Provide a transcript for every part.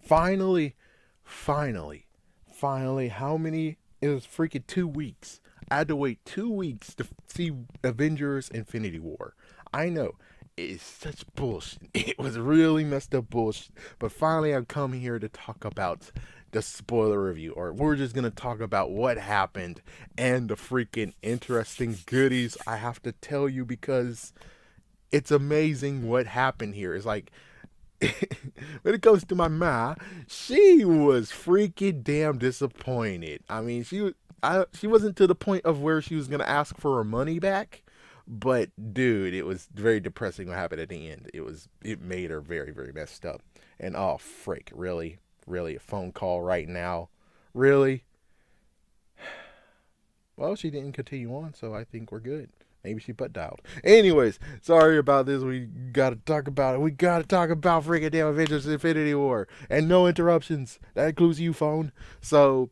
Finally, finally, finally, how many? It was freaking 2 weeks. I had to wait 2 weeks to see Avengers Infinity War. I know. It's such bullshit. It was really messed up bullshit. But finally, I've come here to talk about the spoiler review, or we're just gonna talk about what happened and the freaking interesting goodies I have to tell you because it's amazing what happened here. It's like when it comes to my ma, she was freaking damn disappointed. I mean, she wasn't to the point of where she was gonna ask for her money back, but dude, it was very depressing what happened at the end. It made her very very messed up. And oh frick, really, really a phone call right now, really? Well, she didn't continue on, so I think we're good. Maybe she butt dialed. Anyways, sorry about this. We gotta talk about it. We gotta talk about freaking damn Avengers Infinity War. And no interruptions. That includes you, phone. So,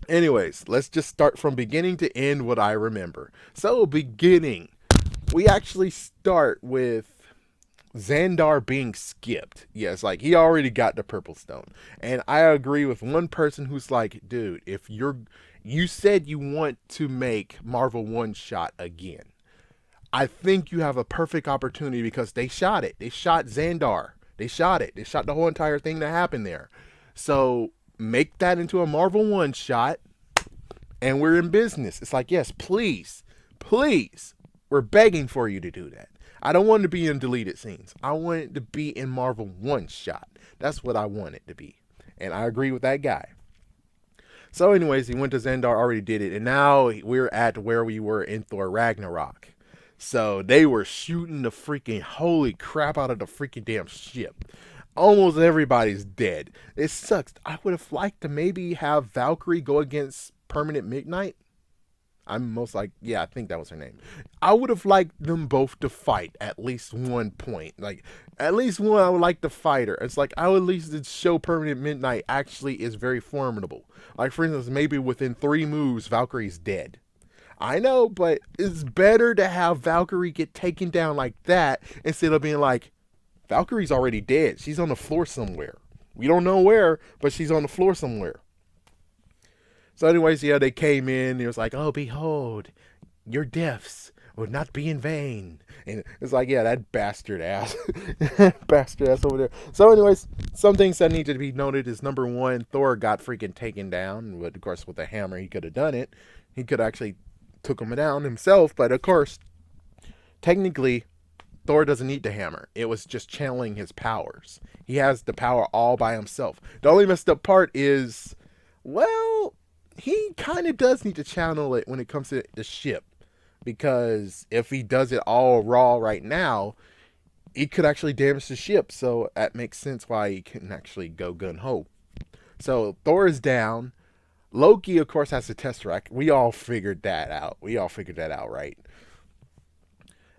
anyways, let's just start from beginning to end what I remember. So, beginning. We actually start with Xandar being skipped. Yes, like he already got the purple stone. And I agree with one person who's like, dude, if you said you want to make Marvel one shot again. I think you have a perfect opportunity because they shot it. They shot Xandar. They shot it. They shot the whole entire thing that happened there. So make that into a Marvel one shot and we're in business. It's like, yes, please, please. We're begging for you to do that. I don't want it to be in deleted scenes. I want it to be in Marvel one shot. That's what I want it to be. And I agree with that guy. So, anyways, he went to Xandar, already did it, and now we're at where we were in Thor Ragnarok. So they were shooting the freaking holy crap out of the freaking damn ship. Almost everybody's dead. It sucks. I would have liked to maybe have Valkyrie go against Permanent Midnight. I'm most like, yeah, I think that was her name. I would have liked them both to fight at least one point. Like, at least one, I would like to fight her. It's like, I would at least show Permanent Midnight actually is very formidable. Like, for instance, maybe within 3 moves, Valkyrie's dead. I know, but it's better to have Valkyrie get taken down like that instead of being like, Valkyrie's already dead. She's on the floor somewhere. We don't know where, but she's on the floor somewhere. So, anyways, yeah, they came in. It was like, oh, behold, your deaths will not be in vain. And it's like, yeah, that bastard ass. Bastard ass over there. So, anyways, some things that need to be noted is number one, Thor got freaking taken down. But, of course, with a hammer, he could have done it. He could actually took him down himself. But, of course, technically, Thor doesn't need the hammer. It was just channeling his powers. He has the power all by himself. The only messed up part is, well, he kind of does need to channel it when it comes to the ship. Because if he does it all raw right now, it could actually damage the ship. So that makes sense why he couldn't actually go gun ho. So Thor is down. Loki, of course, has the Tesseract. We all figured that out. We all figured that out, right?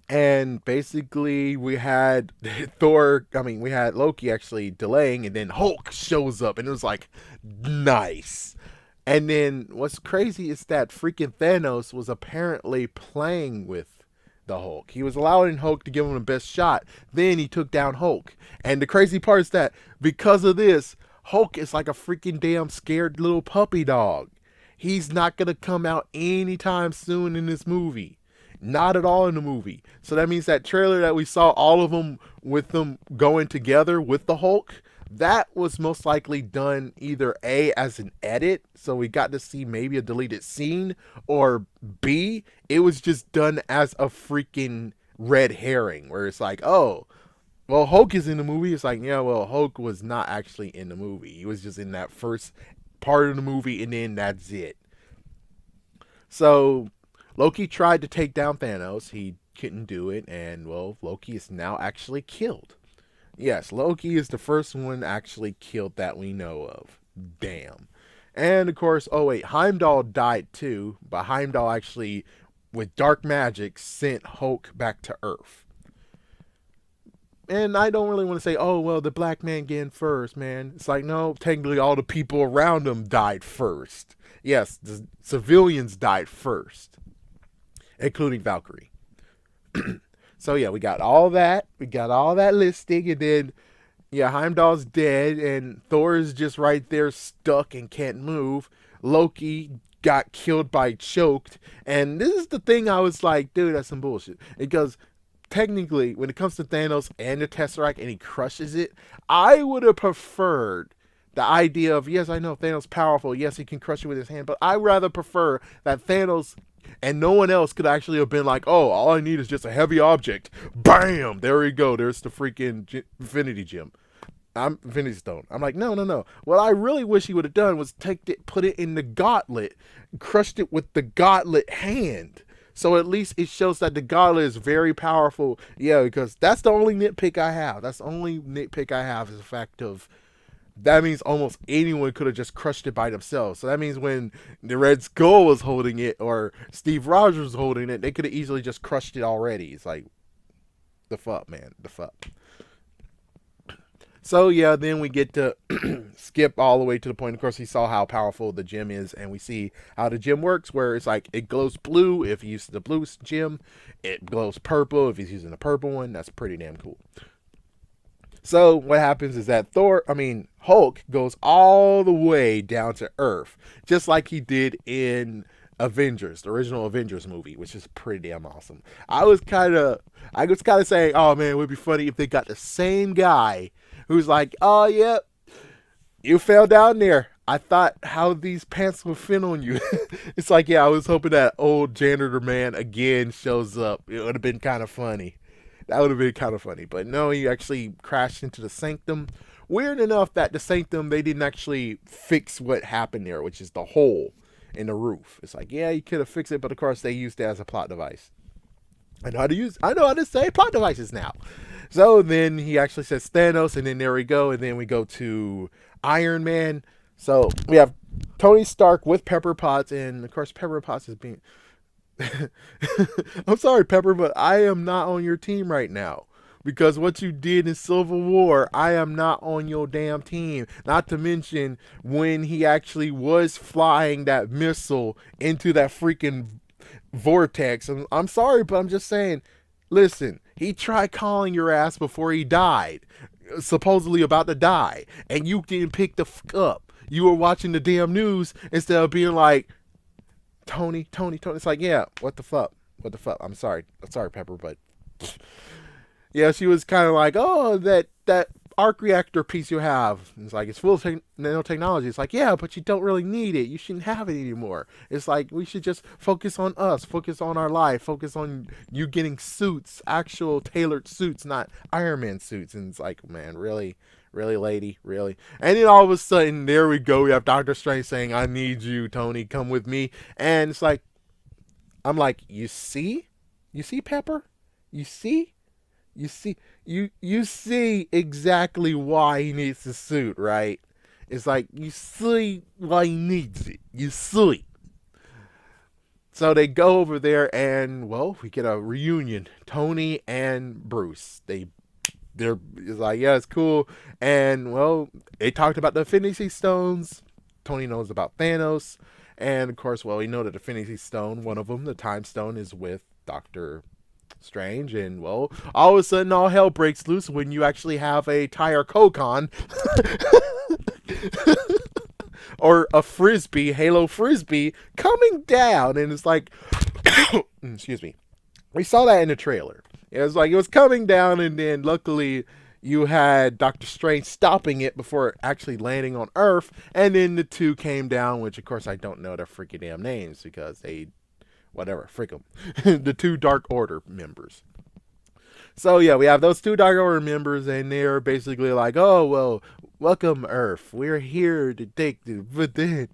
And basically, we had we had Loki actually delaying, and then Hulk shows up, and it was like, nice. And then what's crazy is that freaking Thanos was apparently playing with the Hulk. He was allowing Hulk to give him the best shot. Then he took down Hulk. And the crazy part is that because of this, Hulk is like a freaking damn scared little puppy dog. He's not going to come out anytime soon in this movie. Not at all in the movie. So that means that trailer that we saw all of them with them going together with the Hulk, that was most likely done either A, as an edit, so we got to see maybe a deleted scene, or B, it was just done as a freaking red herring, where it's like, oh, well, Hulk is in the movie. It's like, yeah, well, Hulk was not actually in the movie. He was just in that first part of the movie, and then that's it. So, Loki tried to take down Thanos. He couldn't do it, and, well, Loki is now actually killed. Yes, Loki is the first one actually killed that we know of. Damn. And of course, oh wait, Heimdall died too, but Heimdall actually, with dark magic, sent Hulk back to Earth. And I don't really want to say, oh, well, the black man getting first, man. It's like, no, technically all the people around him died first. Yes, the civilians died first, including Valkyrie. So yeah, we got all that. We got all that listing, and then Yeah, Heimdall's dead, and Thor is just right there, stuck and can't move. Loki got killed by choked, and this is the thing. I was like, dude, that's some bullshit. Because technically, when it comes to Thanos and the Tesseract, and he crushes it, I would have preferred the idea of, yes, I know Thanos powerful, yes, he can crush it with his hand, but I rather prefer that Thanos and no one else could actually have been like, oh, all I need is just a heavy object. Bam! There we go. There's the freaking Infinity Gem. I'm Infinity Stone. I'm like, no, no, no. What I really wish he would have done was take it, put it in the gauntlet, crushed it with the gauntlet hand. So at least it shows that the gauntlet is very powerful. Yeah, because that's the only nitpick I have. That's the only nitpick I have is the fact of that means almost anyone could have just crushed it by themselves. So that means when the Red Skull was holding it or Steve Rogers was holding it, they could have easily just crushed it already. It's like, the fuck, man. The fuck. So yeah, then we get to skip all the way to the point. Of course, he saw how powerful the gem is, and we see how the gem works. Where it's like it glows blue if you use the blue gem, it glows purple if he's using the purple one. That's pretty damn cool. So what happens is that Hulk goes all the way down to Earth, just like he did in Avengers, the original Avengers movie, which is pretty damn awesome. I was kind of saying, oh man, it would be funny if they got the same guy who's like, oh yeah, you fell down there. I thought how these pants would fit on you. It's like, yeah, I was hoping that old janitor man again shows up. It would have been kind of funny. That would have been kind of funny. But no, he actually crashed into the sanctum. Weird enough that the sanctum, they didn't actually fix what happened there, which is the hole in the roof. It's like, yeah, you could have fixed it, but of course they used it as a plot device. I know how to say plot devices now. So then he actually says Thanos, and then there we go, and then we go to Iron Man. So we have Tony Stark with Pepper Potts, and of course Pepper Potts is being I'm sorry, Pepper, but I am not on your team right now. Because what you did in Civil War, I am not on your damn team. Not to mention when he actually was flying that missile into that freaking vortex. I'm sorry, but I'm just saying, listen, he tried calling your ass before he died. Supposedly about to die. And you didn't pick the fuck up. You were watching the damn news instead of being like, Tony. It's like, yeah, what the fuck? What the fuck? I'm sorry, Pepper, but yeah, she was kind of like, oh, that arc reactor piece you have. It's like, it's full of nanotechnology. It's like, yeah, but you don't really need it. You shouldn't have it anymore. It's like, we should just focus on us, focus on our life, focus on you getting suits, actual tailored suits, not Iron Man suits. And it's like, man, really? Really, lady? Really? And then all of a sudden, there we go. We have Doctor Strange saying, I need you, Tony. Come with me. And it's like, I'm like, you see? You see, Pepper? You see? You see? You see exactly why he needs the suit, right? It's like, you see why he needs it. You see. So they go over there and, well, we get a reunion. Tony and Bruce. They're it's like, yeah, it's cool. And well, they talked about the Infinity Stones. Tony knows about Thanos. And of course, well, we know that the Infinity Stone, one of them, the Time Stone, is with Doctor Strange. And well, all of a sudden, all hell breaks loose when you actually have a tire Kokon or a frisbee, Halo frisbee, coming down. And it's like, excuse me. We saw that in the trailer. It was like it was coming down, and then luckily you had Doctor Strange stopping it before actually landing on Earth, and then the two came down, which of course I don't know their freaking damn names because they, whatever, frick them, the two Dark Order members. So yeah, we have those two Dark Order members, and they're basically like, oh well, welcome Earth, we're here to take the, but then,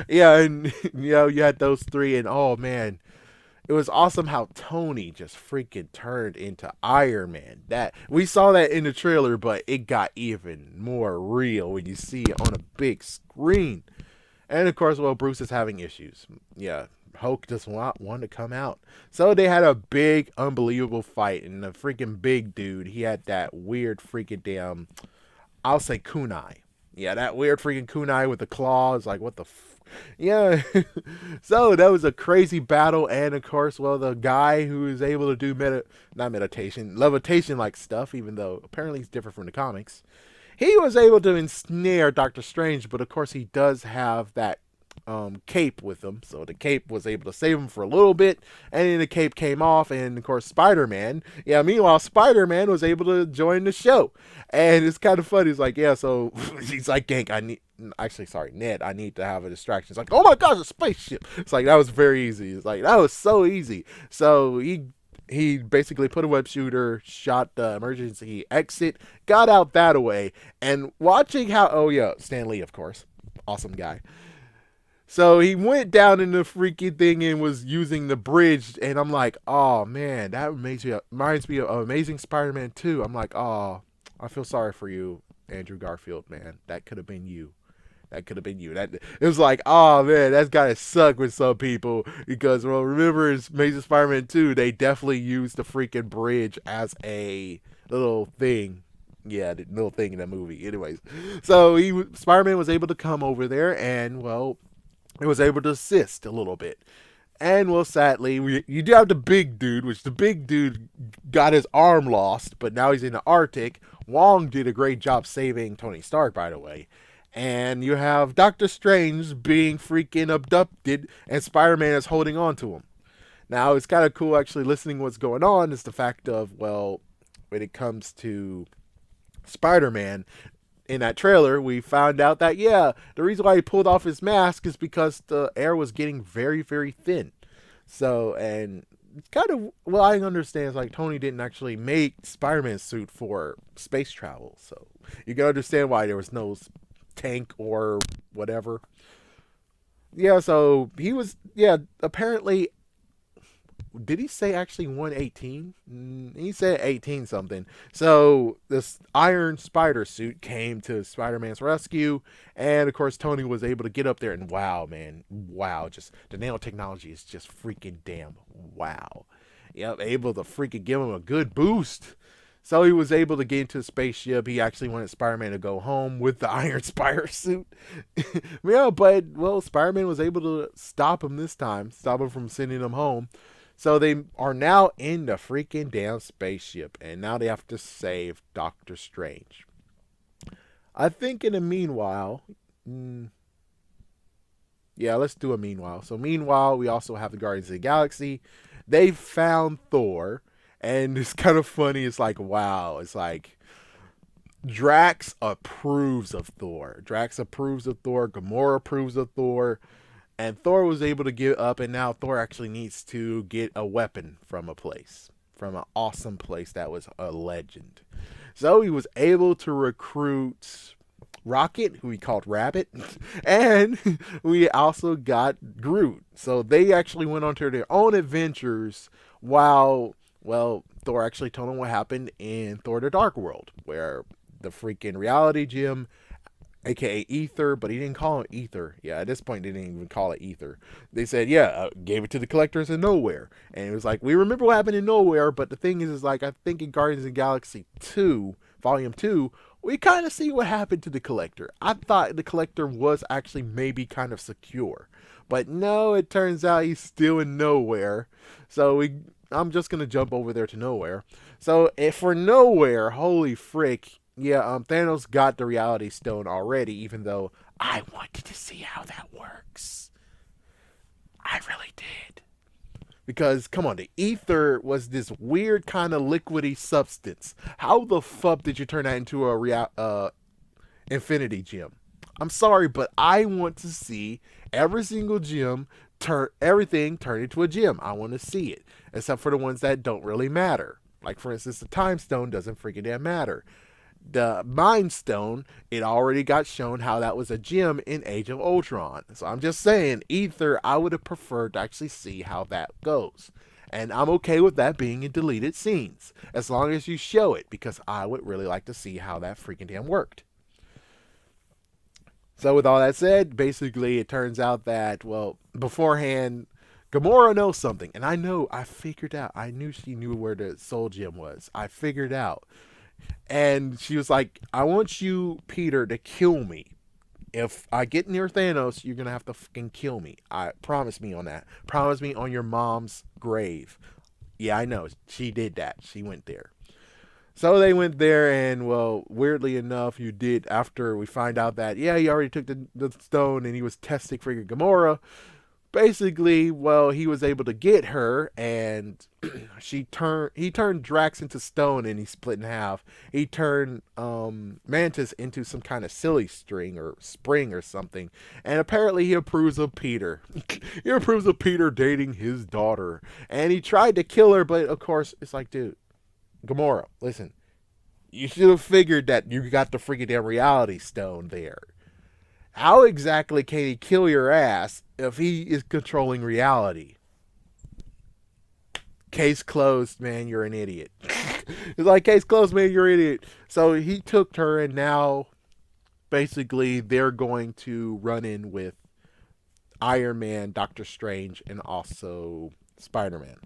yeah, and you had those three, and oh man. It was awesome how Tony just freaking turned into Iron Man. That we saw that in the trailer, but it got even more real when you see it on a big screen. And of course, well, Bruce is having issues. Yeah, Hulk does not want to come out. So they had a big, unbelievable fight, and the freaking big dude, he had that weird freaking damn, I'll say kunai. Yeah, that weird freaking kunai with the claws. Like, what the yeah. So that was a crazy battle, and of course, well, the guy who is able to do not meditation, levitation like stuff, even though apparently he's different from the comics. He was able to ensnare Doctor Strange, but of course he does have that cape with him, so the cape was able to save him for a little bit, and then the cape came off, and of course Spider-Man. Yeah, meanwhile Spider-Man was able to join the show, and it's kind of funny. He's like, yeah, so he's like, Gank, I need. Actually, sorry, Ned, I need to have a distraction. It's like, oh my gosh, a spaceship. It's like, that was very easy. It's like, that was so easy. So he basically put a web shooter, shot the emergency exit, got out that way, and watching how, oh yeah, Stan Lee, of course, awesome guy. So he went down in the freaky thing and was using the bridge, and I'm like, oh man, that reminds me of Amazing Spider-Man 2. I'm like, oh, I feel sorry for you, Andrew Garfield, man. That could have been you. That could have been you. That it was like, oh man, that's gotta suck with some people because, well, remember in Amazing Spider-Man 2, they definitely used the freaking bridge as a little thing. Yeah, the little thing in the movie. Anyways, so Spider-Man was able to come over there, and well, he was able to assist a little bit. And well, sadly, you do have the big dude, which the big dude got his arm lost, but now he's in the Arctic. Wong did a great job saving Tony Stark, by the way. And you have Doctor Strange being freaking abducted, and Spider-Man is holding on to him. Now, it's kind of cool actually listening to what's going on is the fact of, well, when it comes to Spider-Man, in that trailer, we found out that, yeah, the reason why he pulled off his mask is because the air was getting very, very thin. So, and it's kind of, well, I understand, it's like Tony didn't actually make Spider-Man's suit for space travel. So, you can understand why there was no tank or whatever. Yeah, so he was, yeah, apparently, did he say actually 118? He said 18 something. So this iron spider suit came to Spider-Man's rescue, and of course Tony was able to get up there, and wow, man, wow, just the nanotechnology is just freaking damn wow. Yep, able to freaking give him a good boost. So he was able to get into the spaceship. He actually wanted Spider-Man to go home with the Iron Spider suit. Yeah, but well, Spider-Man was able to stop him this time, stop him from sending him home. So they are now in the freaking damn spaceship, and now they have to save Doctor Strange. I think in the meanwhile, yeah, let's do a meanwhile. So meanwhile, we also have the Guardians of the Galaxy. They found Thor, and it's kind of funny. It's like, wow, it's like Drax approves of Thor. Drax approves of Thor. Gamora approves of Thor. And Thor was able to give up, and now Thor actually needs to get a weapon from a place, from an awesome place that was a legend. So he was able to recruit Rocket, who he called Rabbit, and we also got Groot. So they actually went on to their own adventures while, well, Thor actually told them what happened in Thor the Dark World, where the freaking reality gem, aka Ether, but he didn't call him Ether. Yeah, at this point, they didn't even call it Ether. They said, yeah, gave it to the collectors in Nowhere. And it was like, we remember what happened in Nowhere, but the thing is like, I think in Guardians of the Galaxy 2, Volume 2, we kind of see what happened to the collector. I thought the collector was actually maybe kind of secure. But no, it turns out he's still in Nowhere. So I'm just going to jump over there to Nowhere. So for Nowhere, holy frick, yeah, Thanos got the Reality Stone already, even though I wanted to see how that works. I really did. Because, come on, the ether was this weird kind of liquidy substance. How the fuck did you turn that into a infinity gem? I'm sorry, but I want to see every single gem everything turn into a gem. I want to see it. Except for the ones that don't really matter. Like, for instance, the time stone doesn't freaking damn matter. The Mind Stone, it already got shown how that was a gem in Age of Ultron. So I'm just saying, Ether, I would have preferred to actually see how that goes. And I'm okay with that being in deleted scenes, as long as you show it, because I would really like to see how that freaking damn worked. So with all that said, basically it turns out that, well, beforehand, Gamora knows something. And I figured out, I knew she knew where the soul gem was. I figured out. And she was like, I want you, Peter, to kill me. If I get near Thanos, you're gonna have to fucking kill me. I promise me on that. Promise me on your mom's grave. Yeah, I know. She did that. She went there. So they went there, and well, weirdly enough, you did after we find out that yeah, he already took the stone and he was testing freaking Gamora. Basically, well, he was able to get her, and he turned Drax into stone, and he split in half. He turned Mantis into some kind of silly string or spring or something, and apparently he approves of Peter. He approves of Peter dating his daughter, and he tried to kill her, but of course it's like, dude, Gamora, listen, you should have figured that you got the freaking damn reality stone there. How exactly can he kill your ass if he is controlling reality? Case closed, man, you're an idiot. It's like, case closed, man, you're an idiot. So he took her, and now basically they're going to run in with Iron Man, Doctor Strange, and also Spider Man.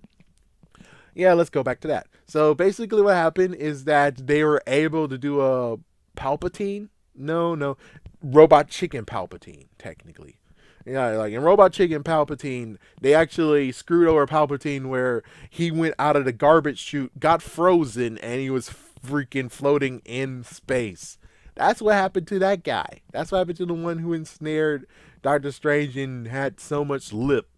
Yeah, let's go back to that. So basically, what happened is that they were able to do a Palpatine. No, Robot Chicken Palpatine, technically. Yeah, like in Robot Chicken Palpatine, they actually screwed over Palpatine where he went out of the garbage chute, got frozen, and he was freaking floating in space. That's what happened to that guy. That's what happened to the one who ensnared Doctor Strange and had so much lip.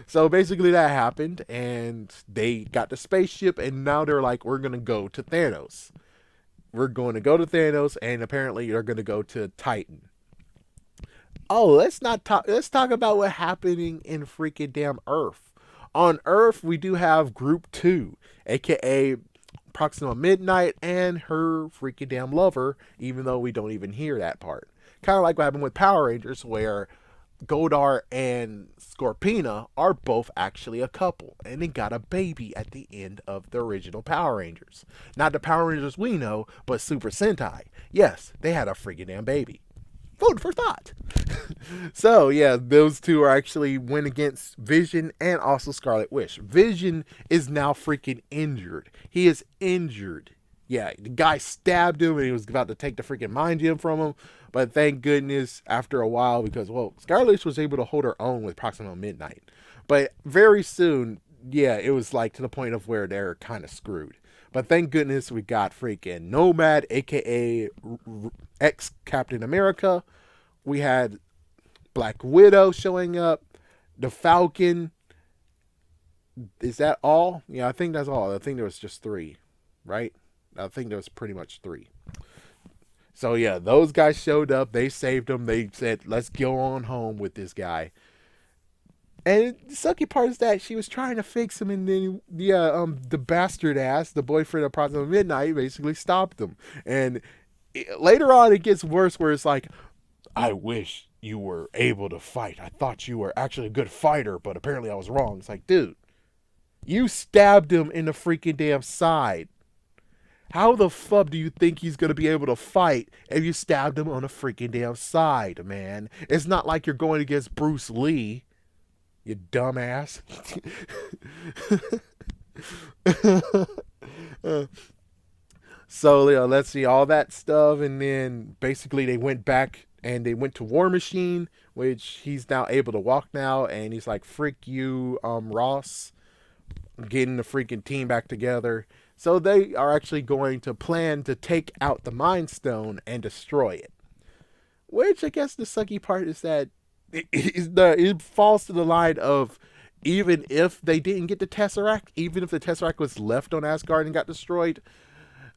So basically that happened, and they got the spaceship, and now they're like, we're going to go to Thanos. We're going to go to Thanos, and apparently they're going to go to Titan. Oh, let's talk about what's happening in freaking damn Earth. On Earth, we do have Group 2, aka Proxima Midnight and her freaking damn lover, even though we don't even hear that part. Kind of like what happened with Power Rangers, where Godar and Scorpina are both actually a couple, and they got a baby at the end of the original Power Rangers. Not the Power Rangers we know, but Super Sentai. Yes, they had a freaking damn baby. Food for thought. So yeah, those two are actually went against Vision and also Scarlet Witch. Vision is now freaking injured. He is injured. Yeah, the guy stabbed him and he was about to take the freaking mind gem from him. But thank goodness, after a while, because well, Scarlet Witch was able to hold her own with Proxima Midnight. But very soon, yeah, it was like to the point of where they're kind of screwed. But thank goodness we got freaking Nomad, aka ex Captain America. We had Black Widow showing up, the Falcon. Is that all? Yeah, I think that's all. I think there was just three, right? I think there was pretty much three. So yeah, those guys showed up. They saved him. They said, "Let's go on home with this guy." And the sucky part is that she was trying to fix him, and then the bastard ass, the boyfriend of Proxima Midnight, basically stopped him. And later on, it gets worse, where it's like, "I wish you were able to fight. I thought you were actually a good fighter, but apparently I was wrong." It's like, dude, you stabbed him in the freaking damn side. How the fuck do you think he's going to be able to fight if you stabbed him on the freaking damn side, man? It's not like you're going against Bruce Lee, you dumbass. So, let's see all that stuff. And then basically they went back and they went to War Machine, which he's now able to walk now. And he's like, frick you, Ross, getting the freaking team back together. So they are actually going to plan to take out the Mind Stone and destroy it. Which I guess the sucky part is that it falls to the line of, even if they didn't get the Tesseract, even if the Tesseract was left on Asgard and got destroyed,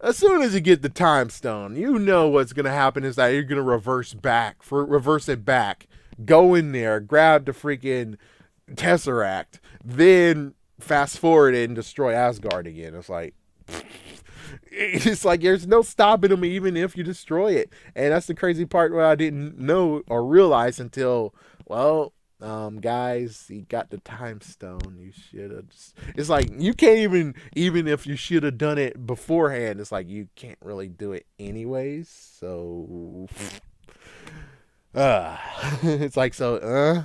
as soon as you get the Time Stone, you know what's going to happen is that you're going to reverse it back, go in there, grab the freaking Tesseract, then fast forward it and destroy Asgard again. It's like there's no stopping them even if you destroy it. And that's the crazy part where I didn't know or realize until, well, guys, he got the Time Stone. You should have. It's like you can't even if you should have done it beforehand. It's like you can't really do it anyways. So, it's like so.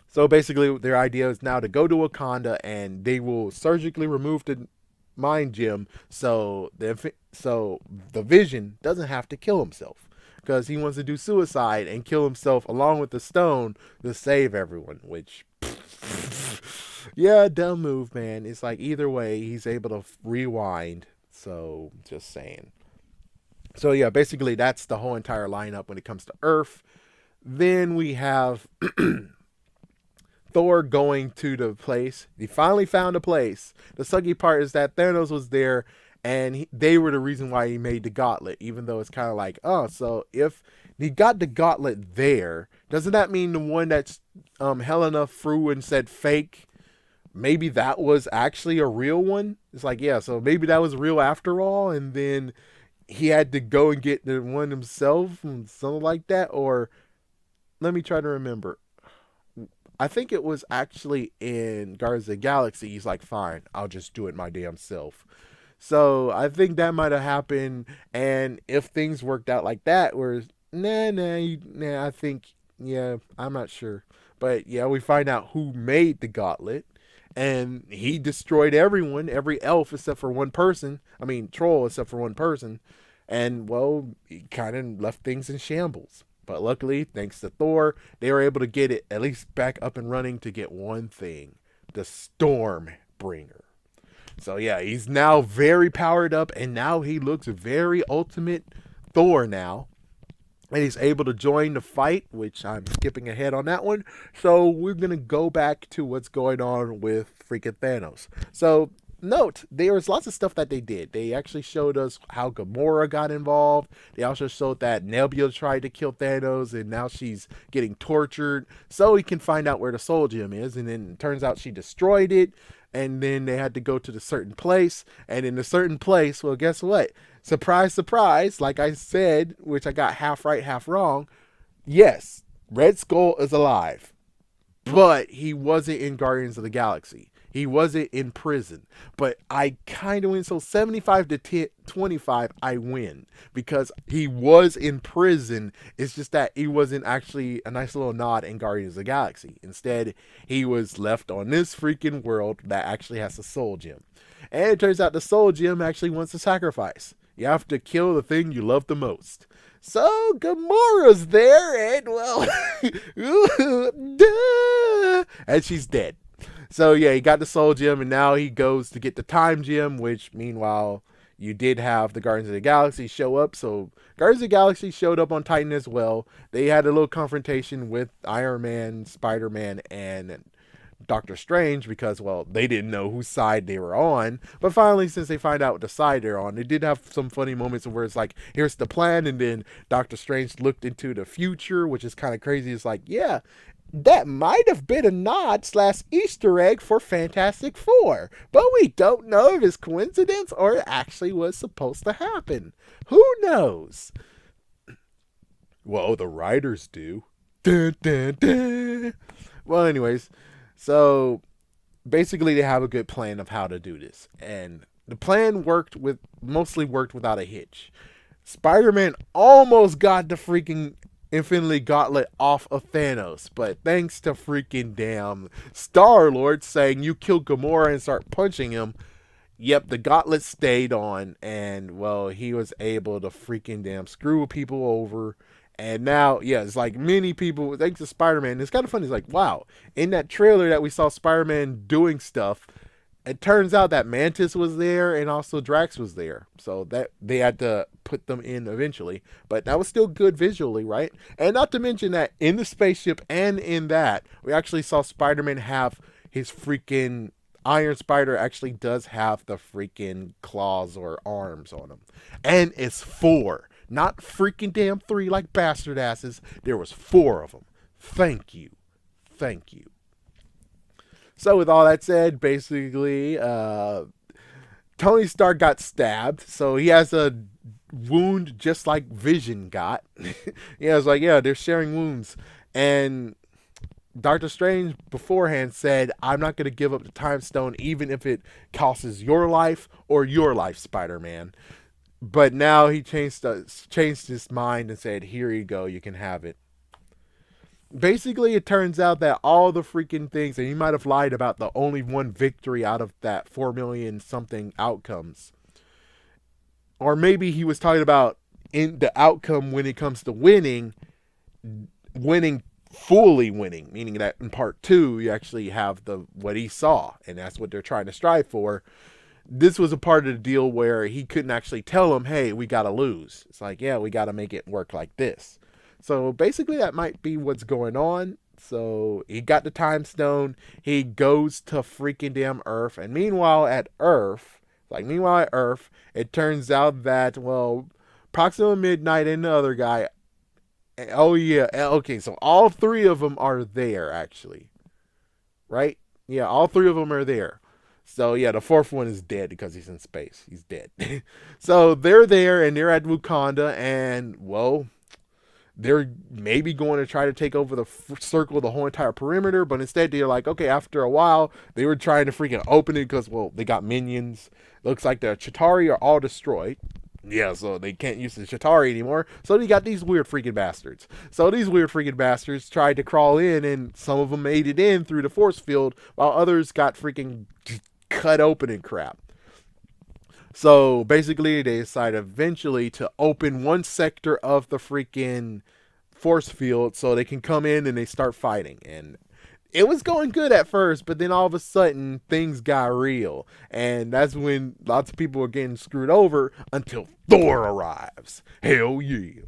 So basically, their idea is now to go to Wakanda and they will surgically remove the mind gem, so the Vision doesn't have to kill himself because he wants to do suicide and kill himself along with the stone to save everyone. Which, yeah, dumb move, man. It's like either way, he's able to rewind. So just saying. So yeah, basically that's the whole entire lineup when it comes to Earth. Then we have Thor going to the place. He finally found a place. The sucky part is that Thanos was there, and they were the reason why he made the gauntlet. Even though it's kind of like, oh, so if he got the gauntlet there, doesn't that mean the one that's Helena threw and said fake? Maybe that was actually a real one. It's like, yeah, so maybe that was real after all, and then he had to go and get the one himself, and something like that. Or let me try to remember. I think it was actually in Guardians of the Galaxy. He's like, fine, I'll just do it my damn self. So I think that might have happened. And if things worked out like that, where I think, yeah, I'm not sure. But yeah, we find out who made the gauntlet. And he destroyed everyone, every elf except for one person. I mean, troll except for one person. And, well, he kind of left things in shambles. But luckily, thanks to Thor, they were able to get it at least back up and running to get one thing, the Storm Bringer. So yeah, he's now very powered up, and now he looks very ultimate Thor now. And he's able to join the fight, which I'm skipping ahead on that one. So we're going to go back to what's going on with freaking Thanos. So note, there was lots of stuff that they did. They actually showed us how Gamora got involved. They also showed that Nebula tried to kill Thanos, and now she's getting tortured. So he can find out where the Soul Gem is, and then it turns out she destroyed it. And then they had to go to the certain place. And in the certain place, well, guess what? Surprise, surprise, like I said, which I got half right, half wrong. Yes, Red Skull is alive, but he wasn't in Guardians of the Galaxy. He wasn't in prison. But I kind of win. So 75 to 25, I win. Because he was in prison. It's just that he wasn't actually a nice little nod in Guardians of the Galaxy. Instead, he was left on this freaking world that actually has a soul gem. And it turns out the soul gem actually wants a sacrifice. You have to kill the thing you love the most. So Gamora's there, and well, and she's dead. So yeah, he got the soul gem, and now he goes to get the time gem, which meanwhile you did have the Guardians of the Galaxy show up. So Guardians of the Galaxy showed up on Titan as well. They had a little confrontation with Iron Man, Spider-Man, and Doctor Strange because, well, they didn't know whose side they were on. But finally, since they find out the side they're on, they did have some funny moments where it's like, here's the plan, and then Doctor Strange looked into the future, which is kind of crazy. It's like, yeah, that might have been a nod slash Easter egg for Fantastic Four, but we don't know if it's coincidence or it actually was supposed to happen. Who knows? Well, the writers do. Dun, dun, dun. Well, anyways, so basically they have a good plan of how to do this, and the plan mostly worked without a hitch. Spider-Man almost got the freaking Infinity Gauntlet off of Thanos, but thanks to freaking damn Star-Lord saying you kill Gamora and start punching him, yep, the gauntlet stayed on, and well, he was able to freaking damn screw people over. And now, yeah, it's like many people, thanks to Spider-Man, it's kind of funny. It's like, wow, in that trailer that we saw Spider-Man doing stuff, it turns out that Mantis was there and also Drax was there. So that they had to put them in eventually. But that was still good visually, right? And not to mention that in the spaceship and in that, we actually saw Spider-Man have his freaking Iron Spider actually does have the freaking claws or arms on him. And it's 4. Not freaking damn 3 like bastard asses. There was 4 of them. Thank you. Thank you. So with all that said, basically, Tony Stark got stabbed. So he has a wound just like Vision got. Yeah, it's like, yeah, they're sharing wounds. And Doctor Strange beforehand said, I'm not going to give up the Time Stone even if it costs your life or your life, Spider-Man. But now he changed his mind and said, here you go, you can have it. basically, it turns out that all the freaking things, and he might have lied about the only one victory out of that 4 million something outcomes. Or maybe he was talking about in the outcome when it comes to winning fully winning, meaning that in part two you actually have the what he saw, and that's what they're trying to strive for. This was a part of the deal where he couldn't actually tell him, hey, we gotta lose. It's like, yeah, we gotta make it work like this. So basically that might be what's going on. So he got the time stone, he goes to freaking damn Earth, and meanwhile at Earth, it turns out that, well, Proxima Midnight and the other guy, oh yeah, okay, so all three of them are there actually, right? Yeah, all three of them are there. So yeah, the fourth one is dead because he's in space. He's dead. So they're there and they're at Wakanda, and well, they're maybe going to try to take over the circle, the whole entire perimeter, but instead they're like, okay, after a while, they were trying to freaking open it because, well, they got minions. Looks like the Chitauri are all destroyed. Yeah, so they can't use the Chitauri anymore. So you got these weird freaking bastards. So these weird freaking bastards tried to crawl in, and some of them made it in through the force field, while others got freaking cut open and crap. So basically, they decide eventually to open one sector of the freaking force field so they can come in and they start fighting. And it was going good at first, but then all of a sudden things got real. And that's when lots of people were getting screwed over until Thor arrives. Hell yeah.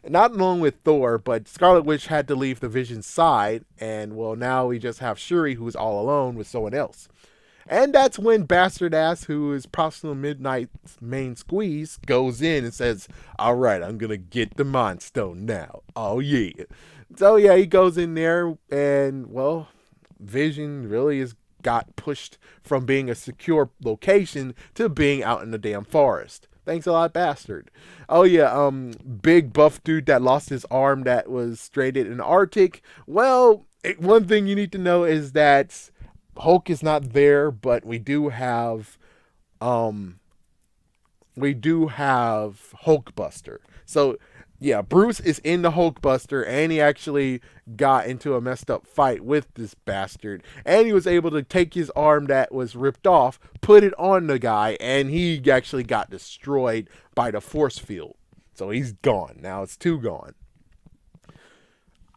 Not along with Thor, but Scarlet Witch had to leave the Vision's side. And well, now we just have Shuri, who's all alone with someone else. And that's when Bastard Ass, who is Proxima Midnight's main squeeze, goes in and says, all right, I'm going to get the Mind Stone now. Oh, yeah. So, yeah, he goes in there and, well, Vision really is got pushed from being a secure location to being out in the damn forest. Thanks a lot, Bastard. Oh, yeah, big buff dude that lost his arm that was stranded in the Arctic. Well, one thing you need to know is that Hulk is not there, but we do have Hulkbuster. So yeah, Bruce is in the Hulkbuster, and he actually got into a messed up fight with this bastard, and he was able to take his arm that was ripped off, put it on the guy, and he actually got destroyed by the force field. So he's gone. Now it's two gone.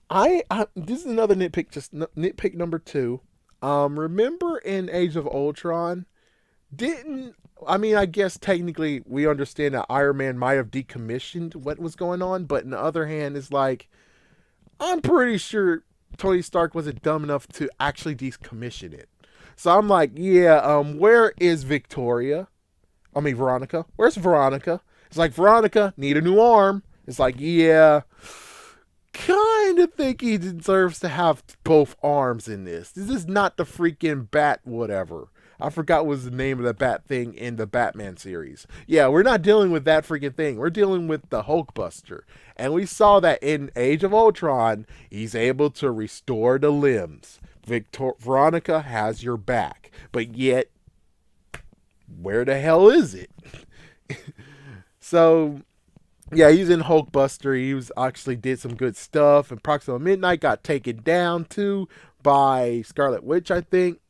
I this is another nitpick, just nitpick number two. Remember in Age of Ultron, I guess technically we understand that Iron Man might have decommissioned what was going on, but on the other hand, it's like, I'm pretty sure Tony Stark wasn't dumb enough to actually decommission it. So I'm like, yeah, where is Victoria? I mean, Veronica. Where's Veronica? It's like, Veronica, need a new arm. It's like, yeah, kind of think he deserves to have both arms in this. This is not the freaking bat whatever. I forgot what was the name of the bat thing in the Batman series. Yeah, we're not dealing with that freaking thing. We're dealing with the Hulkbuster. And we saw that in Age of Ultron, he's able to restore the limbs. Veronica has your back. But yet, where the hell is it? So yeah, he's in Hulkbuster. He was actually did some good stuff. And Proxima Midnight got taken down too by Scarlet Witch, I think.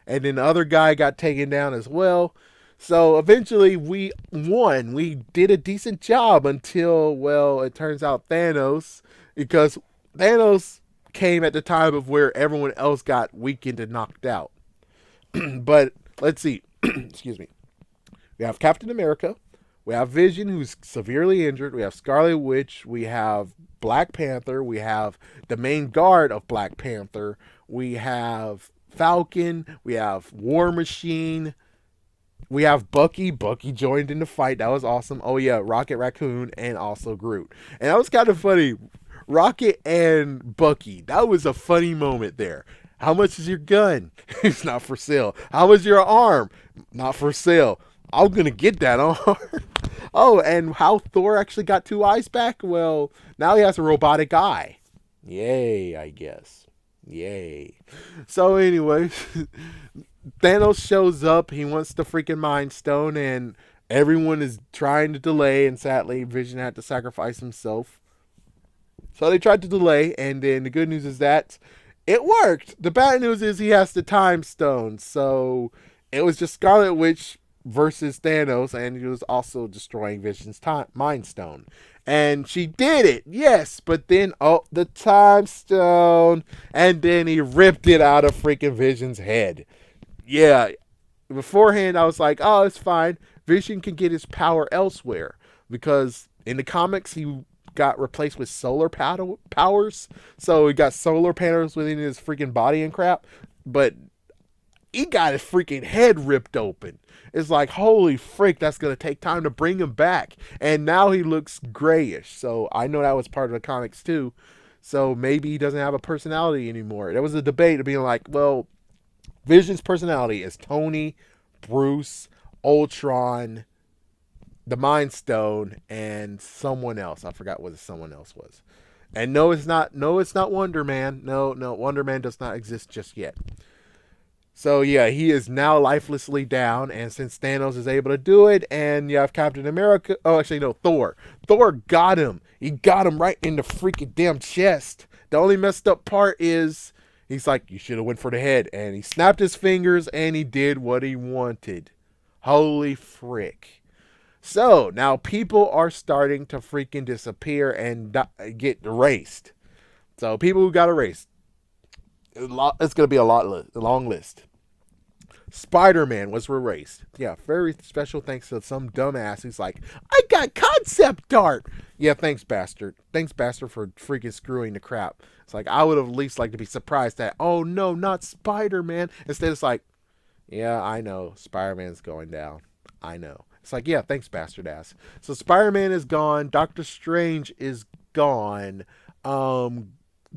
And then the other guy got taken down as well. So eventually we won. We did a decent job until, well, it turns out Thanos, because Thanos came at the time of where everyone else got weakened and knocked out. But let's see. Excuse me. We have Captain America. We have Vision, who's severely injured. We have Scarlet Witch. We have Black Panther. We have the main guard of Black Panther. We have Falcon. We have War Machine. We have Bucky. Bucky joined in the fight. That was awesome. Oh, yeah, Rocket Raccoon and also Groot. And that was kind of funny. Rocket and Bucky. That was a funny moment there. How much is your gun? It's not for sale. How was your arm? Not for sale. I'm going to get that arm. Oh, and how Thor actually got two eyes back? Well, now he has a robotic eye. Yay, I guess. Yay. So anyway, Thanos shows up. He wants the freaking Mind Stone, and everyone is trying to delay, and sadly, Vision had to sacrifice himself. So they tried to delay, and then the good news is that it worked. The bad news is he has the time stone. So it was just Scarlet Witch versus Thanos, and he was also destroying Vision's time mind stone. And she did it, yes, but then the time stone, and then he ripped it out of freaking Vision's head. Yeah, beforehand I was like, oh, it's fine. Vision can get his power elsewhere because in the comics he got replaced with solar powers, so he got solar panels within his freaking body and crap. But he got his freaking head ripped open. It's like, holy frick, that's gonna take time to bring him back. And now he looks grayish. So I know that was part of the comics too. So maybe he doesn't have a personality anymore. There was a debate of being like, well, Vision's personality is Tony, Bruce, Ultron, the Mind Stone, and someone else. I forgot what someone else was. And no, it's not. No, it's not Wonder Man. No, Wonder Man does not exist just yet. So yeah, he is now lifelessly down, and since Thanos is able to do it, and you have Captain America. Oh, actually no, Thor. Thor got him. He got him right in the freaking damn chest. The only messed up part is he's like, you should have went for the head, and he snapped his fingers, and he did what he wanted. Holy frick. So now people are starting to freaking disappear and get erased. So people who got erased, it's going to be a long list. Spider-Man was erased. Yeah, very special thanks to some dumbass who's like, I got concept art. Yeah, thanks, bastard. Thanks, bastard, for freaking screwing the crap. It's like, I would have at least liked to be surprised that, oh no, not Spider-Man. Instead, it's like, yeah, I know, Spider-Man's going down. I know. It's like, yeah, thanks, bastard ass. So Spider-Man is gone. Doctor Strange is gone.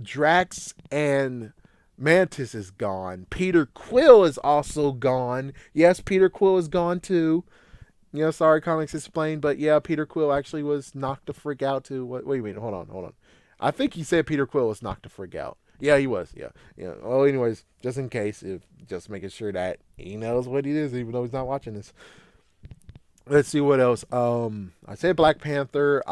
Drax and Mantis is gone. Peter Quill is also gone. Yes, Peter Quill is gone too. Yeah, sorry, comics explained, but yeah, Peter Quill actually was knocked the frick out too. Wait a minute, hold on. I think he said Peter Quill was knocked the frick out. Yeah, he was. Yeah. Well, anyways, just in case, just making sure that he knows what it is, even though he's not watching this. Let's see what else. I said Black Panther.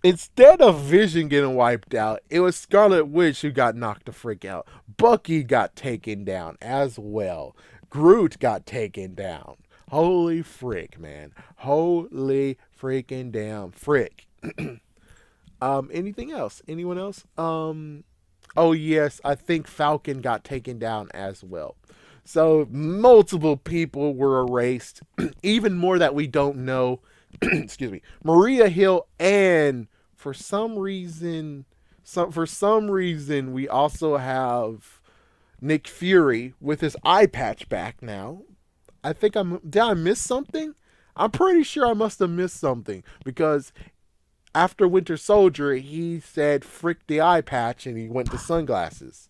Instead of Vision getting wiped out, it was Scarlet Witch who got knocked the frick out. Bucky got taken down as well. Groot got taken down. Holy frick, man. Holy freaking damn frick. Anything else? Anyone else? Oh yes, I think Falcon got taken down as well. So multiple people were erased. Even more that we don't know. Excuse me. Maria Hill, and for some reason we also have Nick Fury with his eye patch back now. Did I miss something? I'm pretty sure I must have missed something because after Winter Soldier, he said frick the eye patch and he went to sunglasses.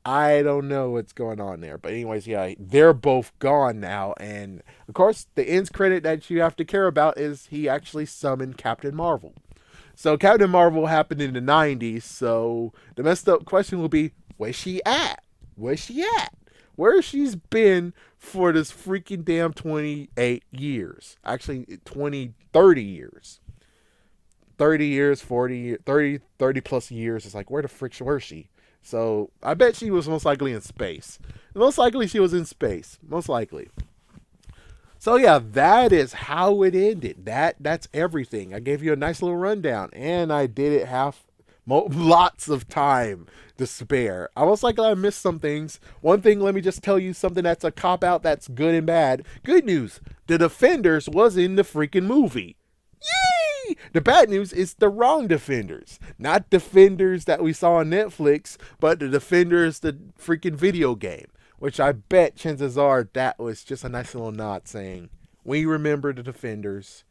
I don't know what's going on there. But anyways, yeah, they're both gone now. And of course, the end credit that you have to care about is he actually summoned Captain Marvel. So Captain Marvel happened in the 90s. So the messed up question will be, where's she at? Where's she at? Where she's been for this freaking damn 28 years. Actually, 30 years. 30 years, 40, 30 plus years. It's like, where the frick were she? So I bet she was most likely in space. Most likely she was in space. Most likely. So yeah, that is how it ended. That's everything. I gave you a nice little rundown, and I did it lots of time to spare. I was like, I missed some things. One thing, let me just tell you something that's a cop out that's good and bad. Good news, The Defenders was in the freaking movie. Yay! The bad news is the wrong Defenders. Not Defenders that we saw on Netflix, but the Defenders, the freaking video game. Which I bet chances are that was just a nice little nod saying, we remember the Defenders.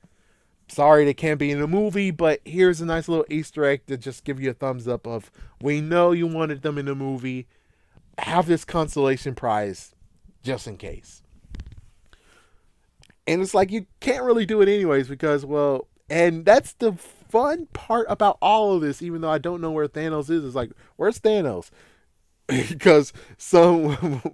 Sorry they can't be in the movie, but here's a nice little Easter egg to just give you a thumbs up of, we know you wanted them in the movie. Have this consolation prize just in case. And it's like, you can't really do it anyways because, well, and that's the fun part about all of this, even though I don't know where Thanos is. It's like, where's Thanos? Because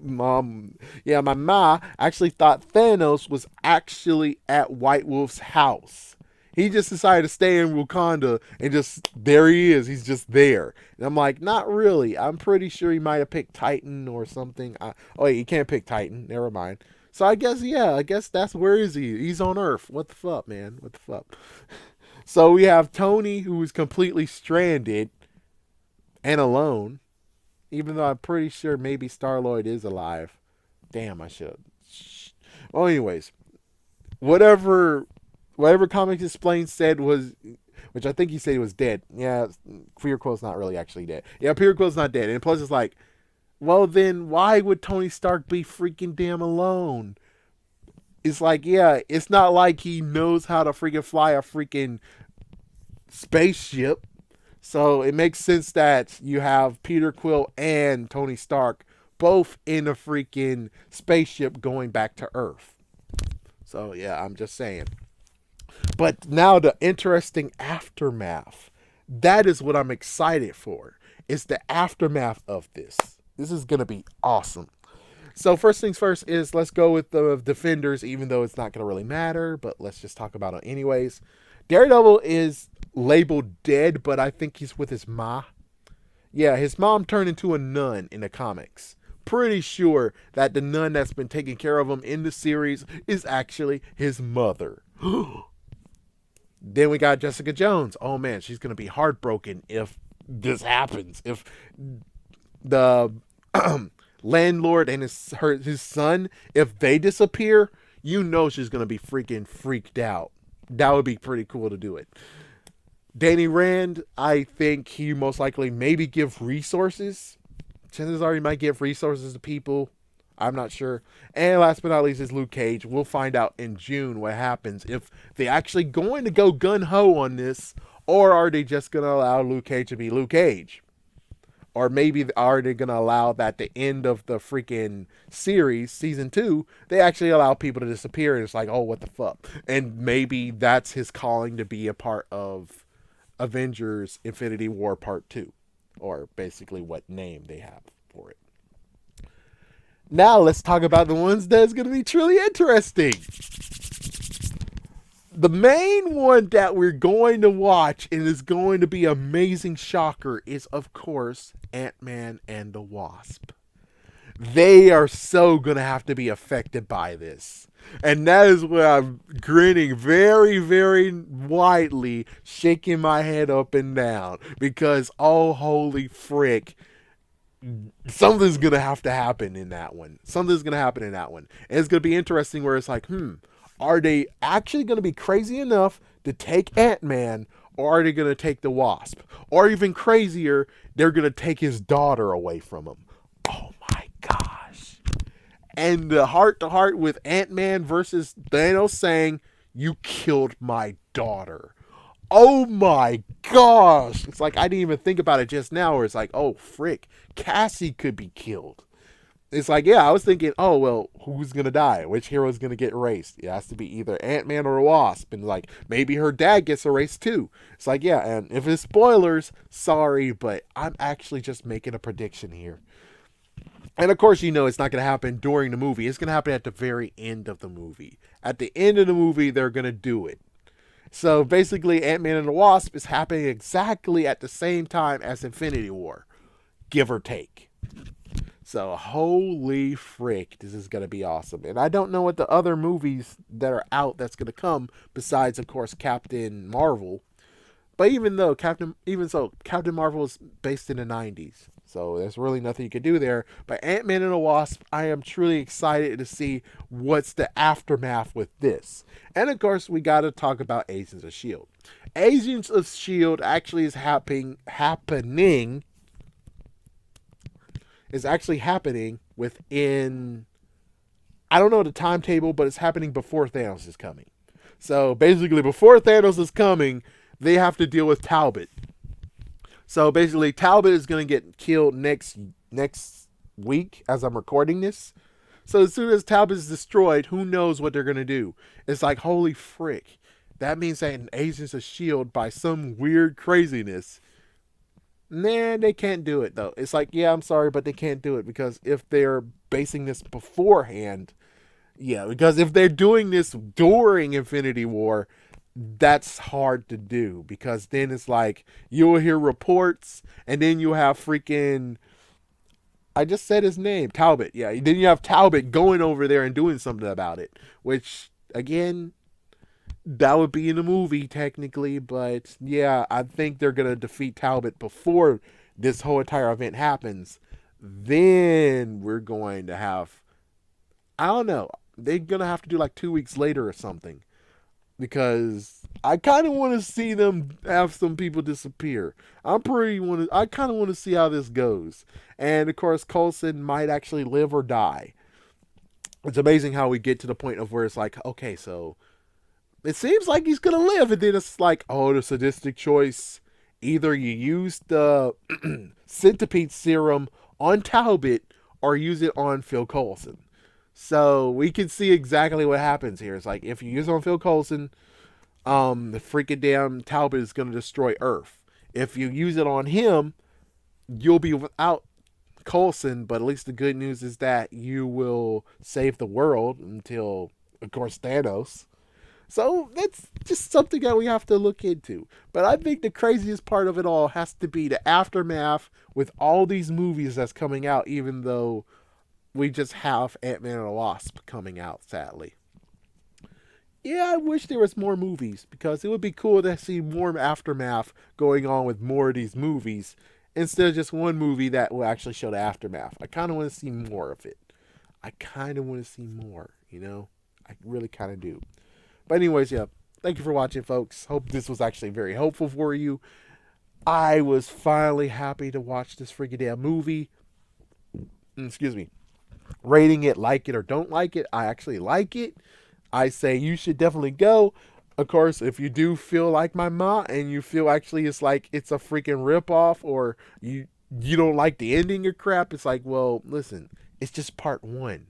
my ma actually thought Thanos was actually at White Wolf's house. He just decided to stay in Wakanda, and just there he is. He's just there. And I'm like, not really. I'm pretty sure he might have picked Titan or something. Oh, wait, he can't pick Titan. Never mind. So I guess, yeah, I guess that's where is he? He's on Earth. What the fuck, man? What the fuck? So we have Tony, who is completely stranded and alone, even though I'm pretty sure maybe Star-Lord is alive. Damn, I should. Well, anyways, whatever Comics Explained said was, which I think he said he was dead. Yeah, Peter Quill's not really actually dead. Yeah, Peter Quill's not dead. And plus it's like, well then why would Tony Stark be freaking damn alone? It's like, yeah, it's not like he knows how to freaking fly a freaking spaceship. So it makes sense that you have Peter Quill and Tony Stark both in a freaking spaceship going back to Earth. So yeah, I'm just saying. But now the interesting aftermath. That is what I'm excited for. It's the aftermath of this. This is going to be awesome. So first things first is let's go with the Defenders, even though it's not going to really matter, but let's just talk about it anyways. Daredevil is labeled dead, but I think he's with his ma. Yeah, his mom turned into a nun in the comics. Pretty sure that the nun that's been taking care of him in the series is actually his mother. Then we got Jessica Jones. Oh man, she's going to be heartbroken if this happens. If the landlord and his son, if they disappear, you know she's going to be freaking freaked out. That would be pretty cool to do it. Danny Rand, I think he most likely maybe give resources. Chances are he might give resources to people. I'm not sure. And last but not least is Luke Cage. We'll find out in June what happens. If they actually going to go gun-ho on this, or are they just going to allow Luke Cage to be Luke Cage? Or maybe are they going to allow that at the end of the freaking series, season 2, they actually allow people to disappear and it's like, oh, what the fuck? And maybe that's his calling to be a part of Avengers Infinity War Part 2. Or basically what name they have for it. Now let's talk about the ones that's going to be truly interesting. The main one that we're going to watch and is going to be amazing shocker is, of course, Ant-Man and the Wasp. They are so going to have to be affected by this. And that is where I'm grinning very, very widely, shaking my head up and down. Because, oh, holy frick, something's going to have to happen in that one. Something's going to happen in that one. And it's going to be interesting where it's like, are they actually going to be crazy enough to take Ant-Man, or are they going to take the Wasp? Or even crazier, they're going to take his daughter away from him. Oh my gosh. And the heart-to-heart with Ant-Man versus Thanos saying, you killed my daughter. Oh my gosh. It's like I didn't even think about it just now, where it's like, oh frick, Cassie could be killed. It's like, yeah, I was thinking, oh, well, who's going to die? Which hero's going to get erased? It has to be either Ant-Man or Wasp. And like, maybe her dad gets erased too. It's like, yeah, and if it's spoilers, sorry, but I'm actually just making a prediction here. And of course, you know, it's not going to happen during the movie. It's going to happen at the very end of the movie. At the end of the movie, they're going to do it. So basically, Ant-Man and the Wasp is happening exactly at the same time as Infinity War, give or take. So holy frick, this is going to be awesome. And I don't know what the other movies that are out that's going to come besides, of course, Captain Marvel. But even Captain Marvel is based in the 90s. So there's really nothing you can do there. But Ant-Man and the Wasp, I am truly excited to see what's the aftermath with this. And of course, we got to talk about Agents of S.H.I.E.L.D. Agents of S.H.I.E.L.D. actually is happening within, I don't know the timetable, but it's happening before Thanos is coming. So basically, before Thanos is coming, they have to deal with Talbot. So basically, Talbot is going to get killed next week as I'm recording this. So as soon as Talbot is destroyed, who knows what they're going to do? It's like, holy frick. That means that in Agents of S.H.I.E.L.D., by some weird craziness, nah, they can't do it, though. It's like, yeah, I'm sorry, but they can't do it. Because if they're basing this beforehand, yeah, because if they're doing this during Infinity War, that's hard to do because then it's like you'll hear reports and then you have freaking, I just said his name, Talbot. Yeah, then you have Talbot going over there and doing something about it, which again, that would be in the movie technically, but yeah, I think they're gonna defeat Talbot before this whole entire event happens. Then we're going to have, I don't know, they're gonna have to do like 2 weeks later or something because I kind of want to see them have some people disappear. I kind of want to see how this goes, and of course, Coulson might actually live or die. It's amazing how we get to the point of where it's like, okay, so it seems like he's gonna live, and then it's like, oh, the sadistic choice. Either you use the centipede serum on Talbot or use it on Phil Coulson. So we can see exactly what happens here. It's like if you use it on Phil Coulson, the freaking damn Talbot is gonna destroy Earth. If you use it on him, you'll be without Coulson, but at least the good news is that you will save the world until, of course, Thanos. So that's just something that we have to look into. But I think the craziest part of it all has to be the aftermath with all these movies that's coming out, even though we just have Ant-Man and the Wasp coming out, sadly. Yeah, I wish there was more movies because it would be cool to see more aftermath going on with more of these movies instead of just one movie that will actually show the aftermath. I kind of want to see more of it. I kind of want to see more, you know? I really kind of do. But anyways, yeah. Thank you for watching, folks. Hope this was actually very helpful for you. I was finally happy to watch this freaking damn movie. Excuse me. Rating it, like it or don't like it, I actually like it. I say you should definitely go. Of course, if you do feel like my ma and you feel actually it's like it's a freaking ripoff or you don't like the ending or crap, it's like, well, listen, it's just part one.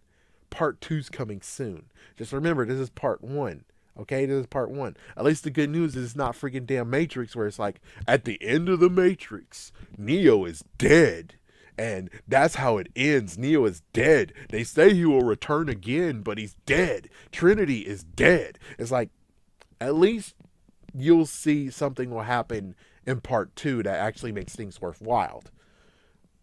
Part two's coming soon. Just remember, this is part one. Okay, this is part one. At least the good news is it's not freaking damn Matrix where it's like, at the end of the Matrix, Neo is dead. And that's how it ends. Neo is dead. They say he will return again, but he's dead. Trinity is dead. It's like, at least you'll see something will happen in part two that actually makes things worthwhile.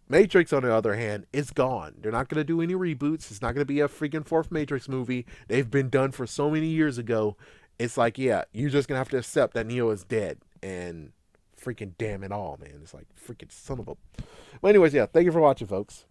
Matrix, on the other hand, is gone. They're not going to do any reboots. It's not going to be a freaking fourth Matrix movie. They've been done for so many years ago. It's like, yeah, you're just going to have to accept that Neo is dead. And freaking damn it all, man. It's like, freaking son of a... Well, anyways, yeah, thank you for watching, folks.